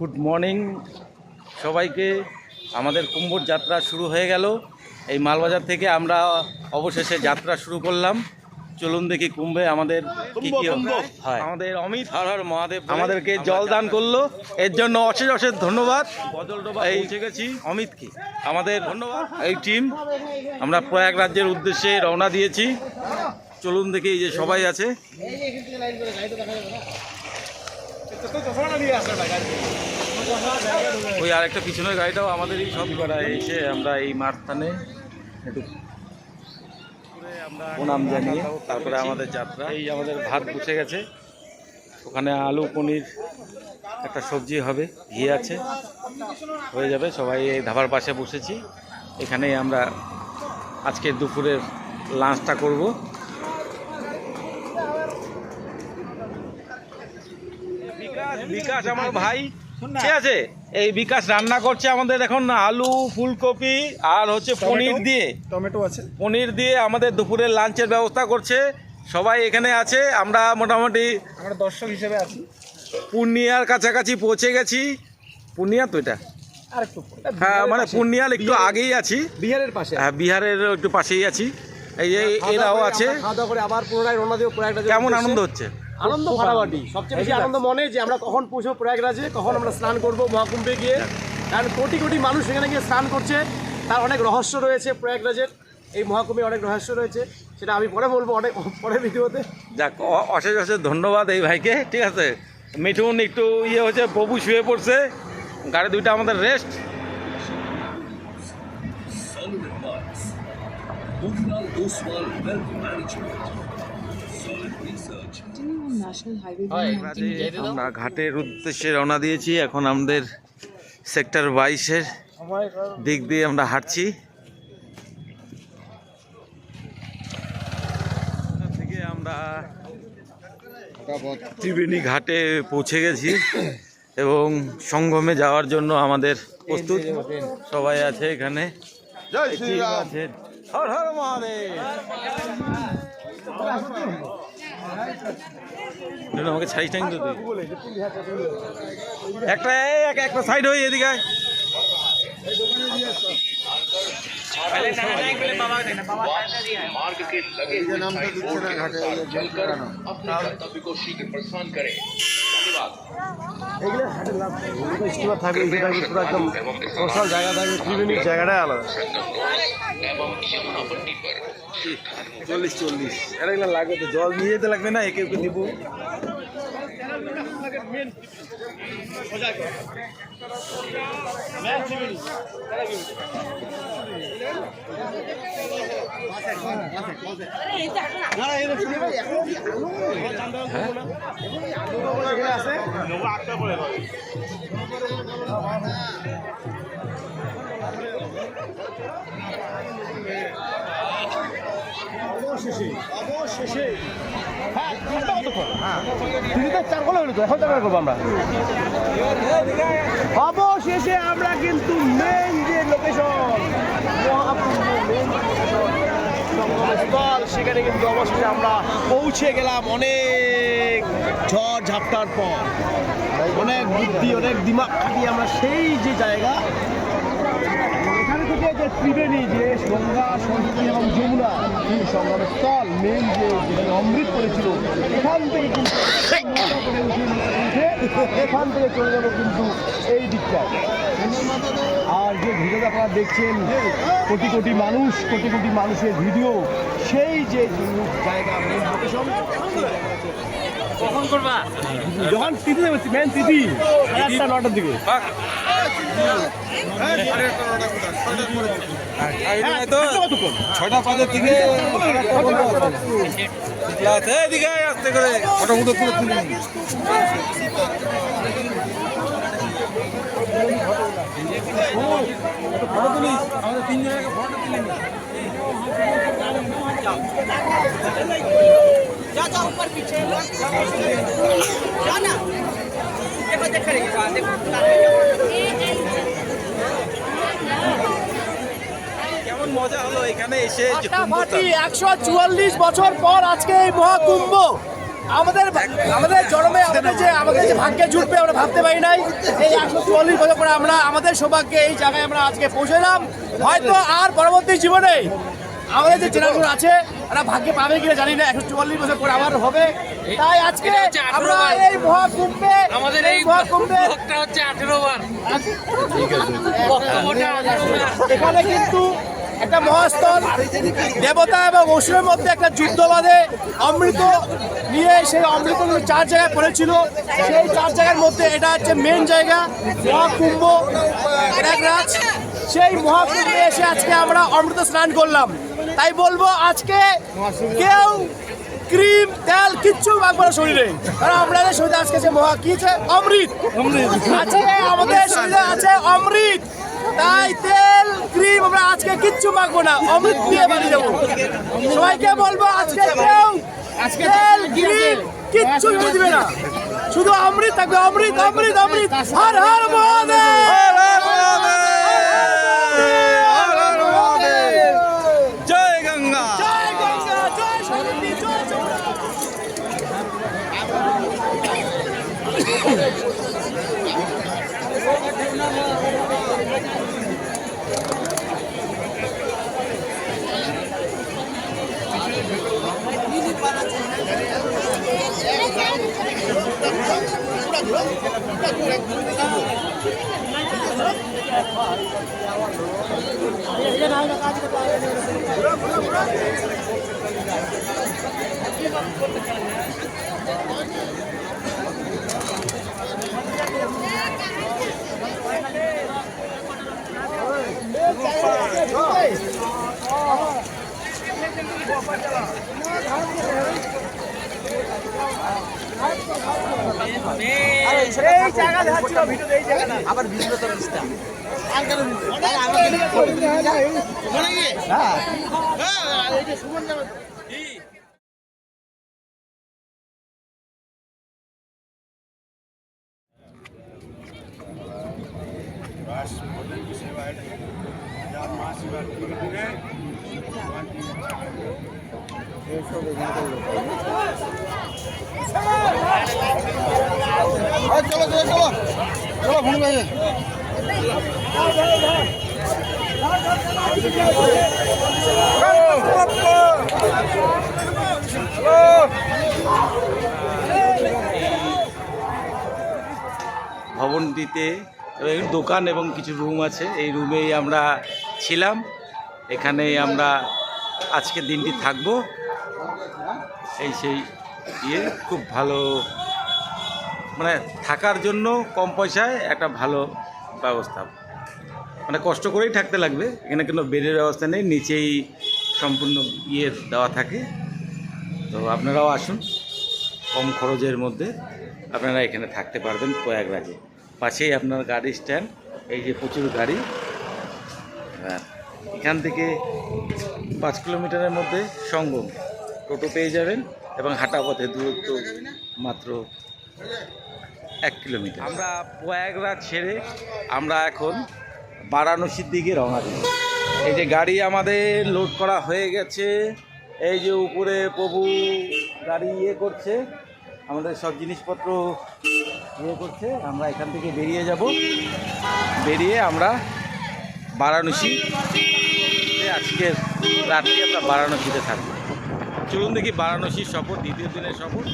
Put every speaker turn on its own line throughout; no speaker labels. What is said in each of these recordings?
Good morning সবাইকে। আমাদের কুম্ভর যাত্রা শুরু হয়ে গেল। এই মালবাজার থেকে আমরা অবশেষে যাত্রা শুরু করলাম। চলুন দেখি কুম্ভে আমাদের কি কি হয়। আমাদের অমিত হর হর মহাদেব আমাদেরকে জল দান করলো, এর জন্য অশেষ অশেষ ধন্যবাদ। এই পৌঁছে গেছি অমিতকে, আমাদের ধন্যবাদ। এই টিম আমরা প্রয়াগরাজ্যের উদ্দেশ্যে রওনা দিয়েছি। চলুন দেখি এই যে সবাই আছে। ওই আর একটা পিছনের গাড়িটাও আমাদেরই সব করা। এসে আমরা এই মাঠস্থানে একটু প্রণাম জানিয়ে তারপরে আমাদের যাত্রা। এই আমাদের ভাত বসে গেছে, ওখানে আলু পনির একটা সবজি হবে, ঘি আছে, হয়ে যাবে। সবাই এই ধাবার পাশে বসেছি, এখানেই আমরা আজকের দুপুরের লাঞ্চটা করব। বিকাশ আমার ভাই, ঠিক আছে, এই বিকাশ রান্না করছে আমাদের এখন আলু ফুলকপি আর হচ্ছে পনির দিয়ে,
টমেটো আছে,
পনির দিয়ে আমাদের দুপুরের লাঞ্চের ব্যবস্থা করছে। সবাই এখানে আছে, আমরা মোটামুটি
আমরা দর্শক হিসেবে আছি।
পূর্ণিয়ার কাছাকাছি পৌঁছে গেছি। পূর্ণিয়া তো এটা, হ্যাঁ, মানে পূর্ণিয়ার একটু আগেই আছি,
বিহারের পাশে।
হ্যাঁ, বিহারের একটু পাশেই আছি। এই যে এরাও আছে।
খাওয়া দাওয়া করে আবার পুনরায় রওনা দেব প্রয়াগরাজ।
কেমন আনন্দ হচ্ছে?
আনন্দ ফাটাফাটি। সবচেয়ে বেশি আনন্দ মনে যে আমরা কখন পৌঁছবো প্রয়াগরাজে, কখন আমরা স্নান করবো মহাকুম্ভে গিয়ে। কারণ কোটি কোটি মানুষ সেখানে গিয়ে স্নান করছে, তার অনেক রহস্য রয়েছে প্রয়াগরাজের। এই মহাকুম্ভে অনেক রহস্য রয়েছে, সেটা আমি পরে বলবো অনেক পরের ভিডিওতে।
যাক, অশেষ অশেষ ধন্যবাদ এই ভাইকে, ঠিক আছে। মিঠুন একটু ইয়ে হচ্ছে, প্রভু শুয়ে পড়ছে, গাড়ি দুইটা আমাদের রেস্ট। আমরা ঘাটের উদ্দেশ্যে রওনা দিয়েছি। এখন আমাদের সেক্টর 22-এর দিক দিয়ে আমরা হাঁটছি। থেকে আমরা ত্রিবেণী ঘাটে পৌঁছে গেছি এবং সঙ্গমে যাওয়ার জন্য আমাদের প্রস্তুত। সবাই আছে এখানে। জয় শ্রী রাম, হর হর মহাদেব। আমাকে সাইড টাইম তো একটা একটা সাইড হয়ে এদিকে।
ত্রিবেণীর জায়গাটাই আলাদা।
40 এটা লাগবে তো, জল নিয়ে যেতে লাগবে না, একে দিব।
অবশেষে অবশেষে আমরা কিন্তু মেন যে লোকেশন স্থল, সেখানে কিন্তু অবশেষে আমরা পৌঁছে গেলাম। অনেক ঝড় ঝাপটার পর, অনেক বুদ্ধি অনেক দিমাগ খাটিয়ে আমরা সেই যে জায়গা, এখান থেকে যে ত্রিবেণী, যে গঙ্গা সরস্বতী এবং যমুনা এই সঙ্গমের স্থল, মেন যে অমৃত করেছিল, এখান থেকে কিন্তু এখান থেকে চলে যাবো কিন্তু এই দিকটা। আর যে ভিডিওটা আপনারা দেখছেন, কোটি কোটি মানুষের ভিডিও, সেই যে জায়গা মেন লোকেশন,
কখন করবা?
যখন তিথি মেন তিথি 9টার দিকে।
আস্তে করে ফটো তুলে তুলিস, আমাদের 3 জনের ফটো তুলে নি। जा ऊपर पीछे जाना, देखो देख रही है, देखो কেমন মজা হলো এখানে এসে।
144 বছর পর আজকে এই মহাকুম্ভ, আমাদের আমাদের জন্মে আমাদের যে ভাগ্যে জুটবে আমরা ভাবতে পারি নাই। এই 144 বছর পরে আমরা আমাদের সৌভাগ্যে এই জায়গায় আমরা আজকে পৌঁছলাম। হয়তো আর পরবর্তী জীবনে আমাদের যে জেনারেশন আছে ওরা ভাগ্যে পাবে কিনা জানি না, 144 বছর পরে আবার হবে। তাই আজকে আমরা এই মহাকুম্ভে
আমাদের এই
মহাকুম্ভে
ভোগটা হচ্ছে 18 বার।
এখানে কিন্তু একটা মহাস্থল, দেবতা এবং অসুরের মধ্যে একটা যুদ্ধ বাঁধে। অমৃত নিয়ে সেই অমৃত 4 জায়গায় পড়েছিল, সেই 4 জায়গার মধ্যে এটা হচ্ছে মেন জায়গা মহাকুম্ভ প্রয়াগরাজ। সেই মহাকুম্ভে এসে আজকে আমরা অমৃত স্নান করলাম। তাই বলবো আজকে কেউ ক্রিম তেল কিচ্ছু মাখবো না শরীরে, কারণ আমাদের শরীরে আজকে যে মহা কি আছে অমৃত আজকে আমাদের শরীরে আছে অমৃত। তাই তেল ক্রিম আমরা আজকে কিচ্ছু মাখবো না, অমৃত দিয়ে বাড়ি যাবো। সবাইকে বলবো আজকে কেউ তেল ক্রিম কিচ্ছু দিবে না, শুধু অমৃত থাকবে, অমৃত অমৃত অমৃত। হর হর মহাদেব।
জয় গঙ্গা।
জয় গঙ্গা, জয় সরস্বতী, জয় যমুনা। এই জায়গা দেখাচ্ছিল ভিডিওতে, এই জায়গা না আবার ভিডিও তো রাস্তা
চলো চলো চলো চলো ফোন করে
ভবনটিতে দোকান এবং কিছু রুম আছে, এই রুমেই আমরা ছিলাম। এখানেই আমরা আজকের দিনটি থাকবো। এই সেই খুব ভালো, মানে থাকার জন্য কম পয়সায় একটা ভালো ব্যবস্থা, মানে কষ্ট করেই থাকতে লাগবে। এখানে কোনো বেডের ব্যবস্থা নেই, নিচেই সম্পূর্ণ দেওয়া থাকে। তো আপনারাও আসুন, কম খরচের মধ্যে আপনারা এখানে থাকতে পারবেন প্রয়াগরাজে। পাশেই আপনার গাড়ি স্ট্যান্ড, এই যে প্রচুর গাড়ি। এখান থেকে 5 কিলোমিটারের মধ্যে সঙ্গম, টোটো পেয়ে যাবেন এবং হাঁটা পথে দূরত্ব মাত্র 1 কিলোমিটার। আমরা প্রয়াগরাজ ছেড়ে আমরা এখন বারাণসীর দিকে রওনা দিই। এই যে গাড়ি আমাদের লোড করা হয়ে গেছে, এই যে উপরে প্রভু গাড়ি করছে, আমাদের সব জিনিসপত্র করছে। আমরা এখান থেকে বেরিয়ে যাব, বেরিয়ে আমরা বারাণসী, আজকের রাত্রি আমরা বারাণসীতে থাকবো। চলুন দেখি বারাণসীর সফর, দ্বিতীয় দিনের সফর।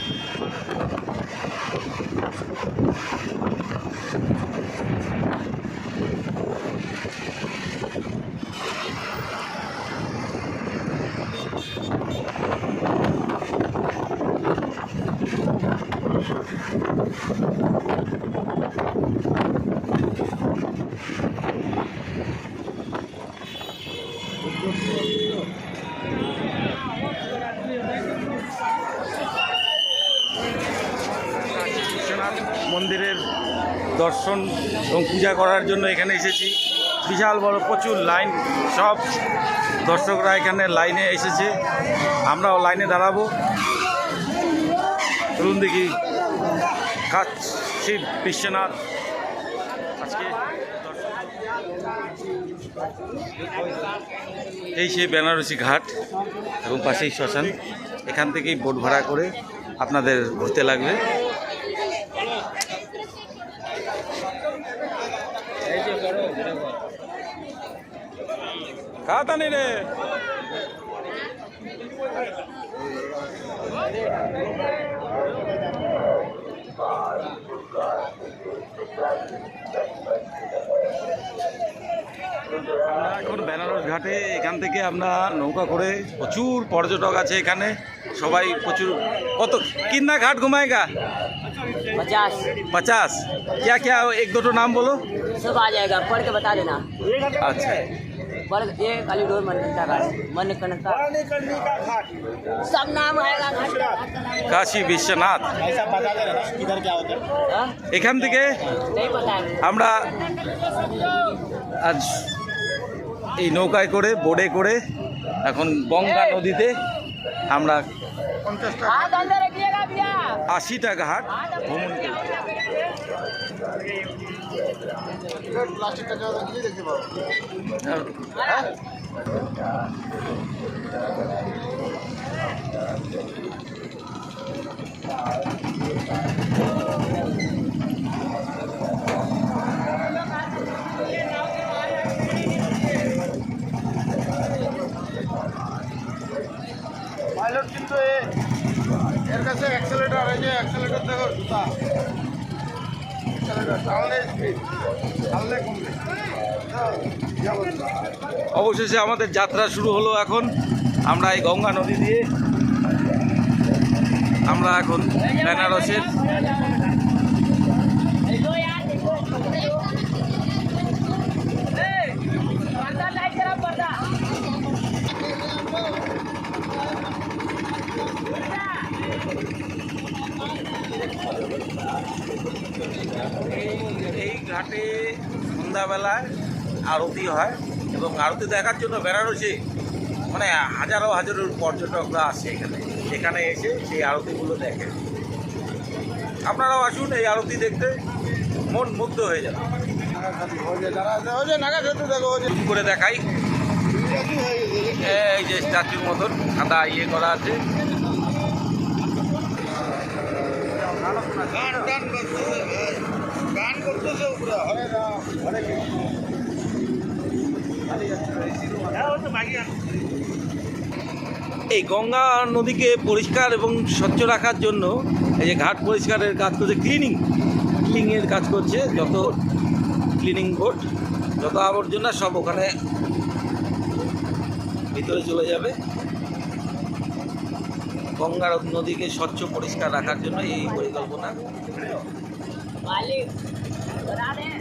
মন্দিরের দর্শন এবং পূজা করার জন্য এখানে এসেছি। বিশাল বড় প্রচুর লাইন, সব দর্শকরা এখানে লাইনে এসেছে, আমরাও লাইনে দাঁড়াবো। চলুন দেখি কাশী বিশ্বনাথ আজকে এই সেই বেনারসি ঘাট এবং পাশেই শ্মশান। এখান থেকেই বোট ভাড়া করে আপনাদের ঘুরতে লাগবে। খাতা নেই রে। আমরা এখন বেনারস ঘাটে, এখান থেকে আমরা নৌকা করে, প্রচুর পর্যটক আছে এখানে, সবাই প্রচুর। কত কিतना घाट घुमाएगा?
50
50। क्या क्या एक दो नाम बोलो।
सब आ जाएगा, पढ़ के बता देना।
अच्छा,
पढ़ ये कालीडोर मणिकर्णिका घाट, मणिकर्णिका सब नाम आएगा घाट का।
কাশী বিশ্বনাথ।
ऐसा बता दे रहा किधर क्या होता है।
हाँ?
এখান থেকে
नहीं पता है।
আমরা আজ এই নৌকায় করে, বোটে করে এখন গঙ্গা নদীতে আমরা
50 টাকা।
हाथ अंदर रखिएगा भैया।
80টা ঘাট ভ্রমণ করি।
প্লাস্টিক টাকা দিয়ে দেখতে পাবো। পাইলট কিন্তু এর কাছে অ্যাক্সেলেটর, এই যে অ্যাক্সেলেটর দেখো, জুতা অ্যাক্সেলেটর টানলে স্পিড, টানলে কমবে।
অবশেষে আমাদের যাত্রা শুরু হলো। এখন আমরা এই গঙ্গা নদী দিয়ে আমরা এখন বেনারসের এই ঘাটে সন্ধ্যাবেলায় আরতি হয়, এবং আরতি দেখার জন্য বেনারসে মানে হাজারো হাজারো পর্যটকরা আসে এখানে। এখানে এসে সেই আরতিগুলো দেখে। আপনারাও আসুন এই আরতি দেখতে, মন মুগ্ধ হয়ে যাবে।
ওই যে নাগা সেতু দেখো, ওই যে
জুম করে দেখাই, এই যে স্ট্যাচুর মতন সাদা ইয়ে করা আছে।
গান করতেছে উপরে, হরে রাম হরে কৃষ্ণ।
এই গঙ্গা নদীকে পরিষ্কার এবং স্বচ্ছ রাখার জন্য এই যে ঘাট পরিষ্কারের কাজ করছে, ক্লিনিংয়ের কাজ করছে। যত ক্লিনিং বোর্ড, যত আবর্জনা সব ওখানে ভিতরে চলে যাবে। গঙ্গা নদীকে স্বচ্ছ পরিষ্কার রাখার জন্য এই পরিকল্পনা।
मालिक बता दें।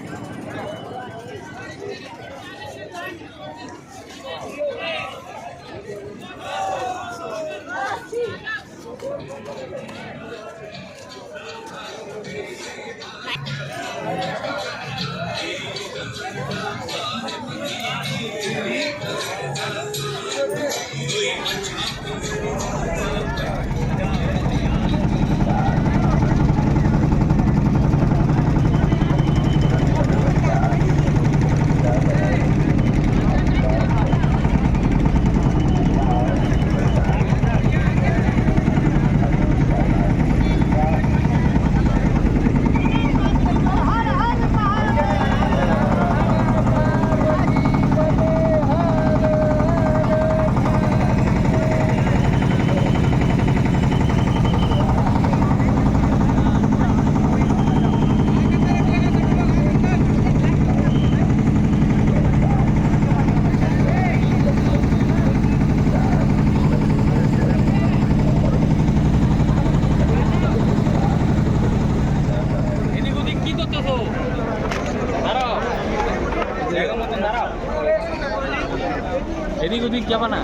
এদিক ওদিক যাবা না।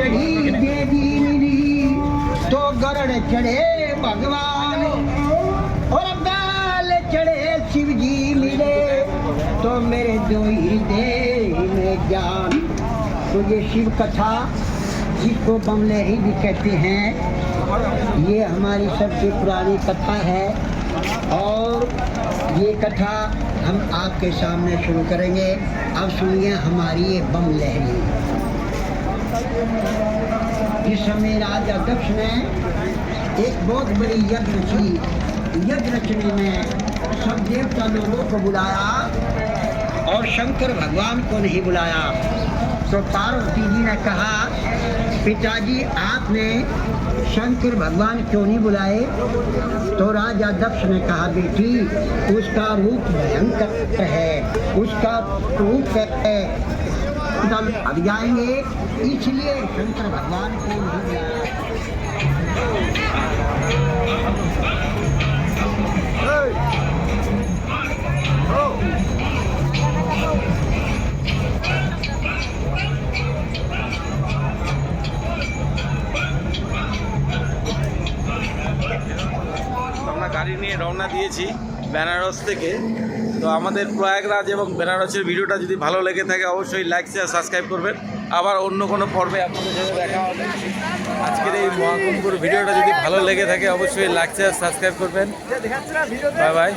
चढ़ी देवी मेरी तो गरुड़ चढ़े भगवान और बाल चढ़े शिव जी मिले तो मेरे दो ही दे में जान। तो ये शिव कथा जिसको बमलहरी भी कहते हैं, ये हमारी सबसे पुरानी कथा है और ये कथा हम आपके सामने शुरू करेंगे। अब सुनिए हमारी ये बमलहरी। इस समय राजा दक्ष ने एक बहुत बड़ी यज्ञ रची। यज्ञ रचने में सब देवता लोगों को बुलाया और शंकर भगवान को नहीं बुलाया। तो पार्वती जी ने कहा, पिताजी आपने शंकर भगवान क्यों नहीं बुलाए? तो राजा दक्ष ने कहा, बेटी उसका रूप भयंकर है, उसका रूप है अब जाएंगे, इसलिए शंकर भगवान को नहीं बुलाया।
আমরা গাড়ি নিয়ে রওনা দিয়েছি বেনারস থেকে। তো আমাদের প্রয়াগরাজ এবং বেনারসের ভিডিওটা যদি ভালো লেগে থাকে অবশ্যই লাইক শেয়ার সাবস্ক্রাইব করবেন। আবার অন্য কোনো পর্বে আপনাদের সাথে দেখা হবে। আজকের এই মহাকুম্ভর ভিডিওটা যদি ভালো লেগে থাকে অবশ্যই লাইক শেয়ার সাবস্ক্রাইব করবেন। Bye bye.